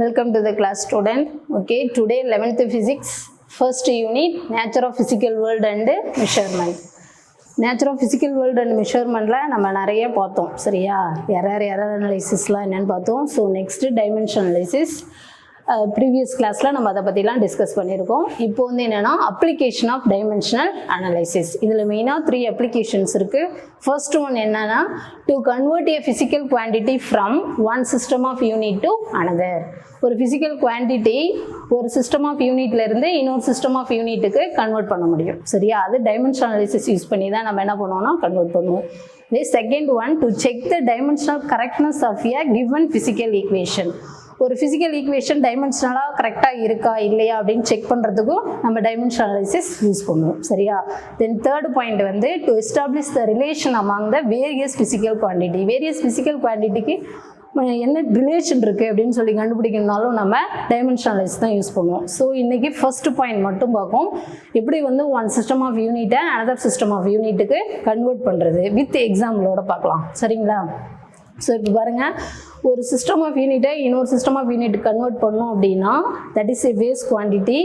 Welcome to the class student. Okay, today 11th physics first unit nature of physical world and measurement. Nature of physical world and measurementல நம்ம நிறைய பார்த்தோம் சரியா error analysisலாம் என்னன்னு பார்த்தோம். So next dimension analysis previous classல நம்ம அதை பற்றிலாம் discuss பண்ணியிருக்கோம். இப்போ வந்து என்னென்னா அப்ளிகேஷன் ஆஃப் டைமென்ஷனல் அனலைசிஸ். இதில் மெயினாக 3 அப்ளிகேஷன்ஸ் இருக்குது. ஃபர்ஸ்ட் ஒன் என்னன்னா to convert a physical quantity from one system of unit to another. ஒரு ஃபிசிக்கல் குவான்டிட்டி ஒரு சிஸ்டம் ஆஃப் யூனிட்லேருந்து இன்னொரு சிஸ்டம் ஆஃப் யூனிட்டுக்கு கன்வெர்ட் பண்ண முடியும் சரியா. அது டைமென்ஷனல் அனலைசிஸ் யூஸ் பண்ணி தான் நம்ம என்ன பண்ணுவோம்னா கன்வெர்ட் பண்ணுவோம். The second one to check the dimensional correctness of a given physical equation. ஒரு ஃபிசிக்கல் ஈக்குவேஷன் டைமென்ஷனலாக கரெக்டாக இருக்கா இல்லையா அப்படின்னு செக் பண்ணுறதுக்கும் நம்ம டைமென்ஷனல் அனாலிசிஸ் யூஸ் பண்ணுவோம் சரியா. தென் தேர்ட் பாயிண்ட் வந்து to establish the relation among the various physical quantity. Various physical குவான்டிட்டிக்கு என்ன ரிலேஷன் இருக்குது அப்படின்னு சொல்லி கண்டுபிடிக்கணும்னாலும் நம்ம டைமென்ஷனல் அனாலிசிஸ் தான் யூஸ் பண்ணுவோம். ஸோ இன்றைக்கி ஃபர்ஸ்ட் பாயிண்ட் மட்டும் பார்ப்போம். எப்படி வந்து ஒன் சிஸ்டம் ஆஃப் யூனிட்டை அனதர் சிஸ்டம் ஆஃப் யூனிட்டுக்கு கன்வெர்ட் பண்ணுறது வித் எக்ஸாம்பிளோட பார்க்கலாம் சரிங்களா. ஸோ இப்போ பாருங்கள், ஒரு சிஸ்டம் ஆஃப் யூனிட்டை இன்னொரு சிஸ்டம் ஆஃப் யூனிட் கன்வெர்ட் பண்ணோம் அப்படின்னா that is a ways quantity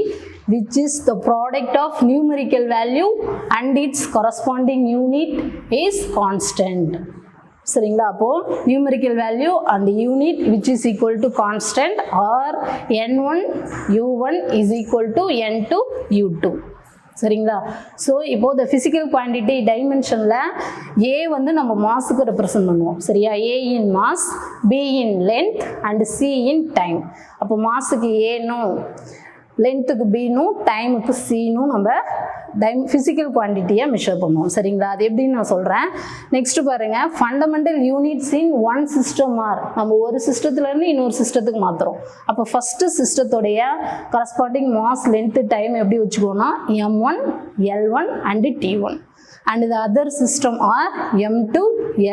which is the product of numerical value and its corresponding unit is constant சரிங்களா. அப்போது numerical value and unit which is equal to constant or n1 u1 is equal to n2 u2 சரிங்களா. So இப்போது இந்த physical quantity டைமென்ஷனில் ஏ வந்து நம்ம மாஸுக்கு represent பண்ணுவோம் சரியா. A in mass, B in length and C in time. அப்போ மாஸுக்கு ஏனும் லென்த்துக்கு பீனும் டைமுக்கு சீனும் நம்ம ஃபிசிக்கல் குவான்டிட்டியை மெஷர் பண்ணுவோம் சரிங்களா. அது எப்படின்னு நான் சொல்கிறேன். நெக்ஸ்ட்டு பாருங்கள், fundamental units in one system are நம்ம ஒரு சிஸ்டத்துலேருந்து இன்னொரு சிஸ்டத்துக்கு மாற்றுறோம். அப்போ ஃபஸ்ட்டு சிஸ்டத்தோடைய கரஸ்பாண்டிங் மாஸ் லென்த்து டைம் எப்படி வச்சுக்கோன்னா m1 l1 and t1 and the other system are m2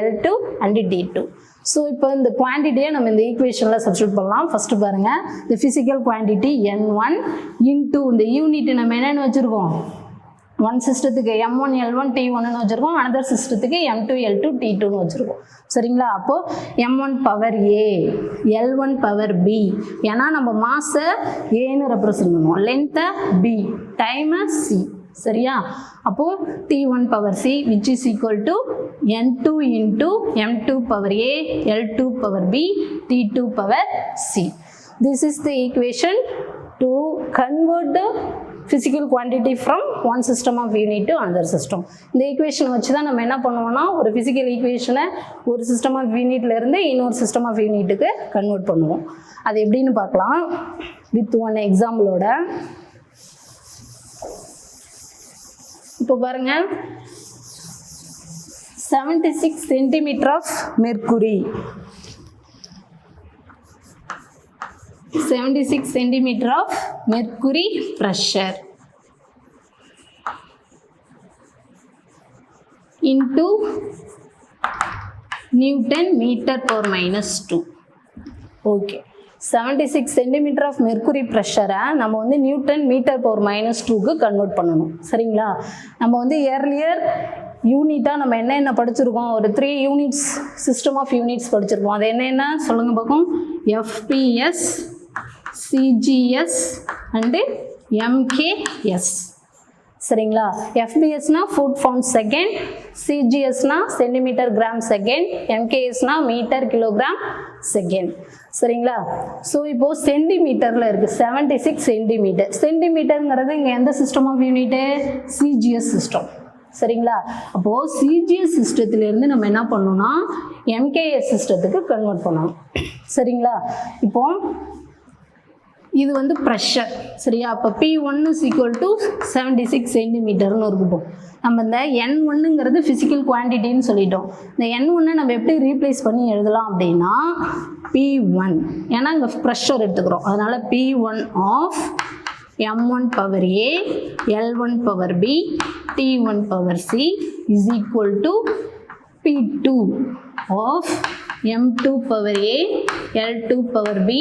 l2 and t2. So இப்போ இந்த குவான்டிட்டியை நம்ம இந்த ஈக்குவேஷனில் சப்ஸ்டியூட் பண்ணலாம். ஃபஸ்ட்டு பாருங்கள், இந்த ஃபிசிக்கல் குவான்டிட்டி n1 இன்டூ இந்த யூனிட் நம்ம என்னென்னு வச்சுருக்கோம், ஒன் சிஸ்டத்துக்கு m1 l1 t1ன்னு வச்சுருக்கோம், அனதர் சிஸ்டத்துக்கு m2 l2 t2ன்னு வச்சுருக்கோம் சரிங்களா. அப்போது m1 power a l1 power b, ஏன்னா நம்ம மாஸை ஏன்னு ரெப்ரசன்ட் பண்ணுவோம், லென்த்தை b, டைமை c சரியா. அப்போது t1 power c which is equal to n2 into m2 power a l2 power b t2 power c. This is the equation to convert the physical quantity from one system of unit to another system. இந்த equation வச்சு தான் நம்ம என்ன பண்ணுவோம்னா ஒரு physical ஈக்குவேஷனை ஒரு system of யூனிட்லேருந்து இன்னொரு சிஸ்டம் ஆஃப் யூனிட்டுக்கு கன்வெர்ட் பண்ணுவோம். அது எப்படின்னு பார்க்கலாம் வித் ஒன் எக்ஸாம்பிளோட. இப்போ பாருங்க, 76 centimetre of mercury, 76 centimetre of mercury pressure into newton metre power -2. Okay, 76 centimetre of mercury ப்ரெஷரை நம்ம வந்து நியூட்டன் மீட்டர் பவர் -2க்கு கன்வெர்ட் பண்ணணும் சரிங்களா. நம்ம வந்து ஏர்லியர் யூனிட்டாக நம்ம என்ன படிச்சிருக்கோம், ஒரு 3 யூனிட்ஸ் சிஸ்டம் ஆஃப் யூனிட்ஸ் படிச்சிருக்கோம். அது என்ன சொல்லுங்கள் பார்க்கும், FPS, CGS அண்டு MKS சரிங்களா. FBSனா ஃபுட் பவுண்ட் செகண்ட், CGSனா சென்டிமீட்டர் கிராம் செகண்ட், MKSனா மீட்டர் கிலோகிராம் செகண்ட் சரிங்களா. ஸோ இப்போது சென்டிமீட்டரில் இருக்குது 76 சென்டிமீட்டர். சென்டிமீட்டருங்கிறது இங்கே எந்த system of unit, CGS system சரிங்களா. அப்போது CGS சிஸ்டத்துலேருந்து நம்ம என்ன பண்ணோம்னா MKS சிஸ்டத்துக்கு கன்வெர்ட் பண்ணணும் சரிங்களா. இப்போ இது வந்து ப்ரெஷர் சரியா. அப்போ P1 is equal to 76 சென்டிமீட்டர்னு இருக்கட்டும். நம்ம இந்த N1ங்கிறது ஃபிசிக்கல் குவான்டிட்டின்னு சொல்லிட்டோம். இந்த N1 நம்ம எப்படி ரீப்ளேஸ் பண்ணி எழுதலாம் அப்படின்னா P1, ஏன்னா இங்கே ப்ரெஷர் எடுத்துக்கிறோம், அதனால் P1 of m1 power a l1 power b t1 power c is equal to P2 of m2 power a l2 power b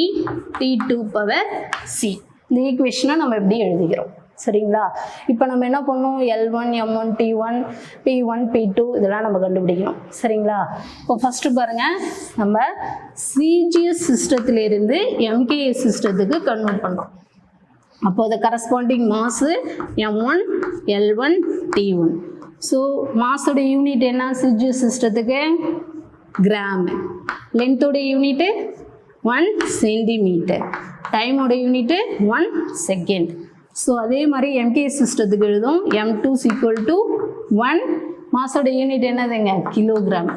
t2 power c. இந்த ஈக்குவேஷனை நம்ம எப்படி எழுதிக்கிறோம் சரிங்களா? இப்போ நம்ம என்ன பண்ணோம், L1, M1, T1, P1, P2 இதெல்லாம் நம்ம கண்டுபிடிக்கணும். சரிங்களா? இப்போ ஃபஸ்ட்டு பாருங்கள், நம்ம CGS சிஸ்டத்திலிருந்து MKS சிஸ்டத்துக்கு கன்வெர்ட் பண்ணுறோம். அப்போது the corresponding mass M1, L1, T1. So மாஸோட யூனிட் என்ன CGS சிஸ்டத்துக்கு? கிராம். லென்த்தோட யூனிட்டு 1 சென்டிமீட்டர். டைமோட யூனிட்டு 1 செகண்ட். ஸோ அதே மாதிரி MKS சிஸ்டத்துக்கு எழுதும். M2 = 1, மாஸோட யூனிட் என்னதுங்க? கிலோகிராம்.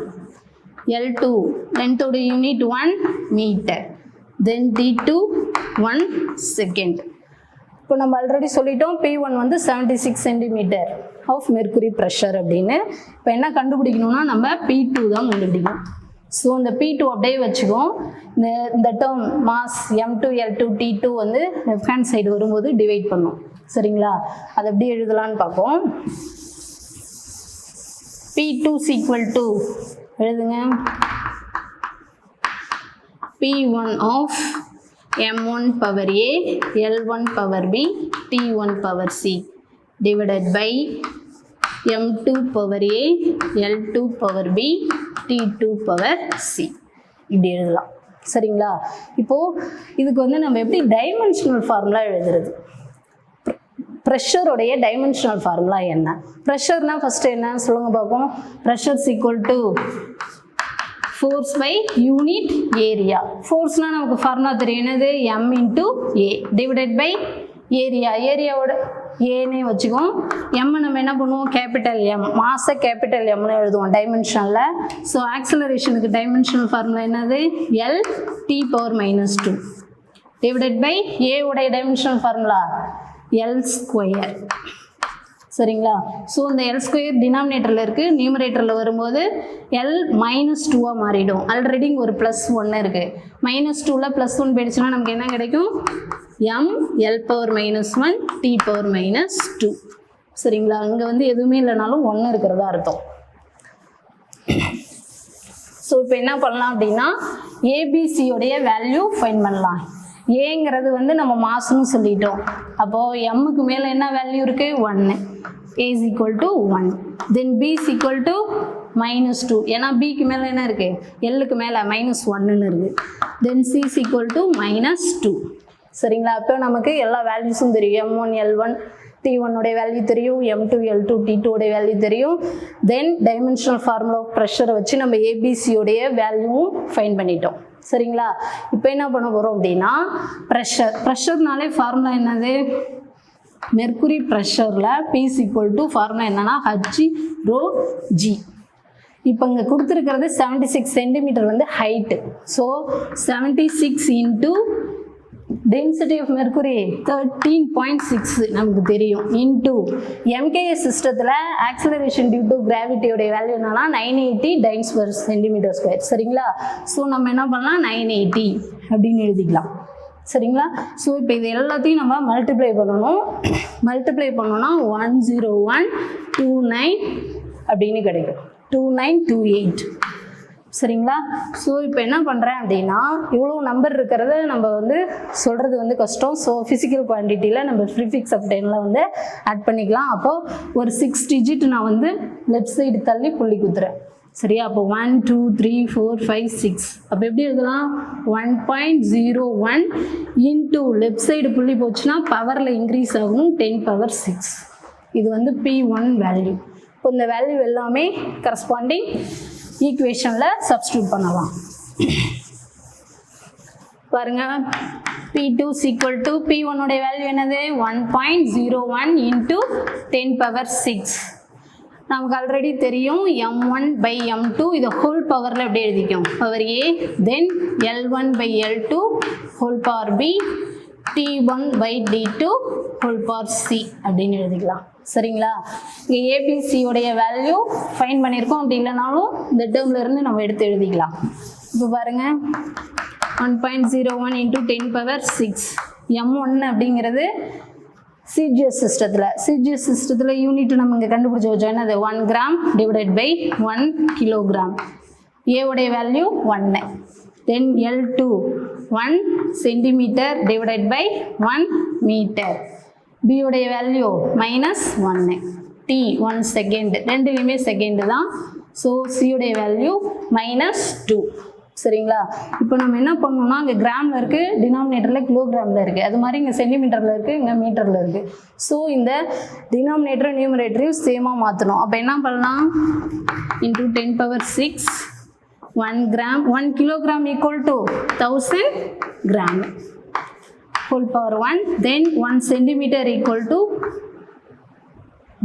L2 லென்த்தோட unit 1 metre. Then T2 1 second. இப்போ நம்ம ஆல்ரெடி சொல்லிட்டோம் P1 வந்து 76 சென்டிமீட்டர் ஆஃப் மெர்க்குரி ப்ரெஷர் அப்படின்னு. இப்போ என்ன கண்டுபிடிக்கணும்னா நம்ம P2 தான் கண்டுபிடிக்கணும். ஸோ இந்த P2 அப்படியே வச்சுக்கோம். இந்த term mass M2, L2, T2 வந்து லெஃப்ட் ஹேண்ட் சைடு வரும்போது டிவைட் பண்ணும். சரிங்களா? அதை எப்படி எழுதலான்னு பார்ப்போம். P2 = எழுதுங்க, P1 of M1 power A, L1 power B, T1 power C divided by M2 power A, L2 power B, T2 power C. இப்படி எழுதலாம். சரிங்களா? இப்போது இதுக்கு வந்து நம்ம எப்படி டைமென்ஷனல் ஃபார்முலா எழுதுறது? ப்ரெஷருடைய டைமென்ஷனல் ஃபார்முலா என்ன? ப்ரெஷர்னா ஃபஸ்ட்டு என்ன சொல்லுங்க பார்ப்போம். Pressure = force by unit area. ஃபோர்ஸ்னால் நமக்கு ஃபார்முலா தெரியும், என்னது? M × A divided by area. ஏரியாவோட ஏன்னே வச்சுக்கோம். எம் நம்ம என்ன பண்ணுவோம்? Capital M. மாஸை கேபிட்டல் Mனு எழுதுவோம் டைமென்ஷனில். ஸோ ஆக்சலரேஷனுக்கு டைமென்ஷனல் ஃபார்முலா என்னது? L(T⁻²) டிவைடட் பை ஏவுடைய டைமென்ஷனல் ஃபார்முலா L². சரிங்களா? ஸோ இந்த L² டினாமினேட்டரில் இருக்குது, நியூமரேட்டரில் வரும்போது L-2 மாறிடும். ஆல்ரெடி ஒரு +1 இருக்குது. -2ல் +1 போயிடுச்சுன்னா நமக்கு என்ன கிடைக்கும்? M L⁻⁻1 T⁻². சரிங்களா? இங்கே வந்து எதுவுமே இல்லைனாலும் 1 இருக்கிறதா அர்த்தம். ஸோ இப்போ என்ன பண்ணலாம் அப்படின்னா ஏபிசியோடைய வேல்யூ ஃபைண்ட் பண்ணலாம். ஏங்கிறது வந்து நம்ம மாசுன்னு சொல்லிட்டோம். அப்போது எம்முக்கு மேலே என்ன வேல்யூ இருக்குது? 1. A = 1. Then B = -2. ஏன்னா பிக்கு மேலே என்ன இருக்குது? எல்லுக்கு மேலே -1ன்னு இருக்குது. தென் C = -2. சரிங்களா? அப்போ நமக்கு எல்லா வேல்யூஸும் தெரியும். M1, L1, T1 உடைய வேல்யூ தெரியும். M2, L2, T2 உடைய வேல்யூ தெரியும். தென் டைமென்ஷனல் ஃபார்முலா ஆஃப் ப்ரெஷரை வச்சு நம்ம ஏபிசியோடைய வேல்யூவும் ஃபைண்ட் பண்ணிட்டோம். சரிங்களா? இப்போ என்ன பண்ண போகிறோம் அப்படின்னா ப்ரெஷர்னாலே ஃபார்முலா என்னது? மெர்க்குரி ப்ரெஷரில் P = ஃபார்முலா என்னன்னா H/ρg. இப்போ இங்கே கொடுத்துருக்கிறது 76 சென்டிமீட்டர் வந்து height. So 76 into density of mercury 13.6 நமக்கு தெரியும். இன்டூ MKS சிஸ்டத்தில் ஆக்சலரேஷன் டியூ டு கிராவிட்டியோடைய வேல்யூ என்னன்னா 980 dynes/cm². சரிங்களா? ஸோ நம்ம என்ன பண்ணலாம்? 980 அப்படின்னு எழுதிக்கலாம். சரிங்களா? ஸோ இப்போ இது எல்லாத்தையும் நம்ம மல்டிப்ளை பண்ணணும். மல்டிப்ளை பண்ணோன்னா 10129 அப்படின்னு கிடைக்கும். 2928. சரிங்களா? ஸோ இப்போ என்ன பண்ணுறேன் அப்படின்னா இவ்வளோ நம்பர் இருக்கிறத நம்ம வந்து சொல்கிறது வந்து கஷ்டம். ஸோ ஃபிசிக்கல் குவான்டிட்டியில் நம்ம ப்ரிஃபிக்ஸ் அப்டெனில் வந்து ஆட் பண்ணிக்கலாம். அப்போது ஒரு 6 டிஜிட் நான் வந்து லெஃப்ட் சைடு தள்ளி புள்ளி குத்துறேன். சரியா? அப்போ 1 2 3 4 5 6. அப்போ எப்படி எழுதலாம்? 1.01 இன்டூ லெஃப்ட் சைடு புள்ளி போச்சுன்னா பவரில் இன்க்ரீஸ் ஆகணும் 10⁻6. இது வந்து P1 வேல்யூ. இப்போ இந்த வேல்யூ எல்லாமே கரஸ்பாண்டிங் ஈக்குவேஷனில் சப்ஸ்டியூட் பண்ணலாம். பாருங்க, P2 = P1 உடைய வேல்யூ என்னது? 1.01 இன்டூ 10⁻6. நமக்கு ஆல்ரெடி தெரியும் M1/M2 இதை ஹோல் பவரில் எப்படி எழுதிக்கும்? Power A. Then L1/L2 whole power B, T1/D2 whole power C அப்படின்னு எழுதிக்கலாம். சரிங்களா? இங்கே ஏபிசியோடைய வேல்யூ ஃபைண்ட் பண்ணியிருக்கோம். அப்படி இல்லைனாலும் இந்த டேர்மில் இருந்து நம்ம எடுத்து எழுதிக்கலாம். இப்போ பாருங்கள், 1.01 இன்டூ 10⁻6. M1 அப்படிங்கிறது CGS சிஸ்டத்தில் யூனிட் நம்ம இங்கே கண்டுபிடிச்சி வச்சோம். என்னது? 1 கிராம் டிவைடட் பை 1 கிலோகிராம். ஏவுடைய value 1. Then L2 1 centimetre divided by 1 metre. B உடைய வேல்யூ -1 t 1 செகண்ட் ரெண்டுலையுமே செகண்ட் தான். ஸோ C உடைய வேல்யூ -2 சரிங்களா. இப்போ நம்ம என்ன பண்ணணும்னா அங்கே கிராமில் இருக்குது, டினாமினேட்டரில் கிலோகிராமில் இருக்குது, அது மாதிரி இங்கே சென்டிமீட்டரில் இருக்குது, இங்கே மீட்டரில் இருக்குது. ஸோ இந்த டினாமினேட்டர் நியூமரேட்டரையும் சேமாக மாற்றணும். அப்போ என்ன பண்ணலாம், into 10⁶ 1 gram 1 kilogram equal to 1000 gram whole power 1. Then 1 centimeter equal to,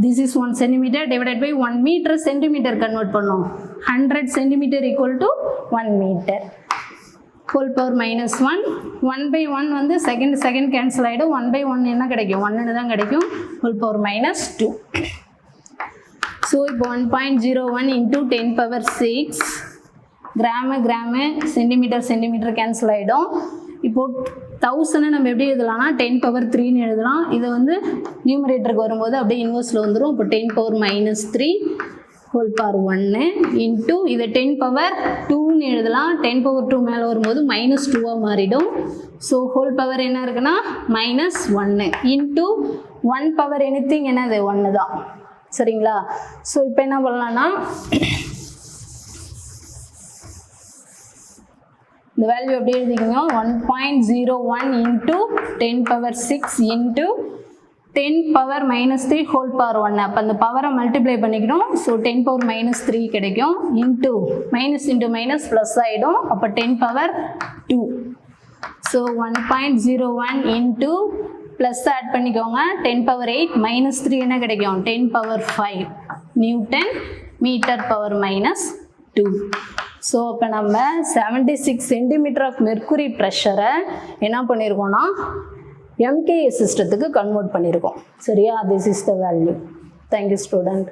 this is 1 centimeter divided by 1 meter centimeter convert பண்ணோம். 100 centimeter equal to 1 meter whole power -1. 1 by 1 வந்து second cancel ஆகிடும். 1 by 1 என்ன கிடைக்கும், 1 தான் கிடைக்கும். whole power -2. ஸோ இப்போ 1.01 into 10⁶ gram centimetre cancel ஆகிடும். இப்போது 1000 நம்ம எப்படி எழுதலாம்னா 10⁻³ எழுதலாம். இதை வந்து நியூமரேட்டருக்கு வரும்போது அப்படியே இன்வர்ஸில் வந்துடும். இப்போ 10⁻³ whole power 1 இன்ட்டு இதை 10⁻2 எழுதலாம். 10⁻2 மேலே வரும்போது -2 மாறிடும். ஸோ ஹோல் பவர் என்ன இருக்குன்னா -1 இன்ட்டு 1 பவர் எனிதிங் என்னது 1 தான் சரிங்களா. ஸோ இப்போ என்ன பண்ணலாம்னா இந்த வேல்யூ எப்படி எழுதிக்கோங்க, 1.01 into 10⁻6 into 10⁻³ whole power 1. அப்போ அந்த பவரை மல்டிப்ளை பண்ணிக்கணும். ஸோ 10⁻³ கிடைக்கும். Into minus into minus plus ஆகிடும். அப்போ 10⁻2. ஸோ 1.01 into ப்ளஸ் ஆட் பண்ணிக்கோங்க 10⁻8 -3 என்ன கிடைக்கும் 10⁻5 நியூட்டன் மீட்டர் பவர் -2. ஸோ இப்போ நம்ம 76 சென்டிமீட்டர் ஆஃப் மெர்க்குரி ப்ரெஷரை என்ன பண்ணியிருக்கோம்னா MKS சிஸ்டத்துக்கு கன்வெர்ட் பண்ணியிருக்கோம் சரியா. This is the value. Thank you student.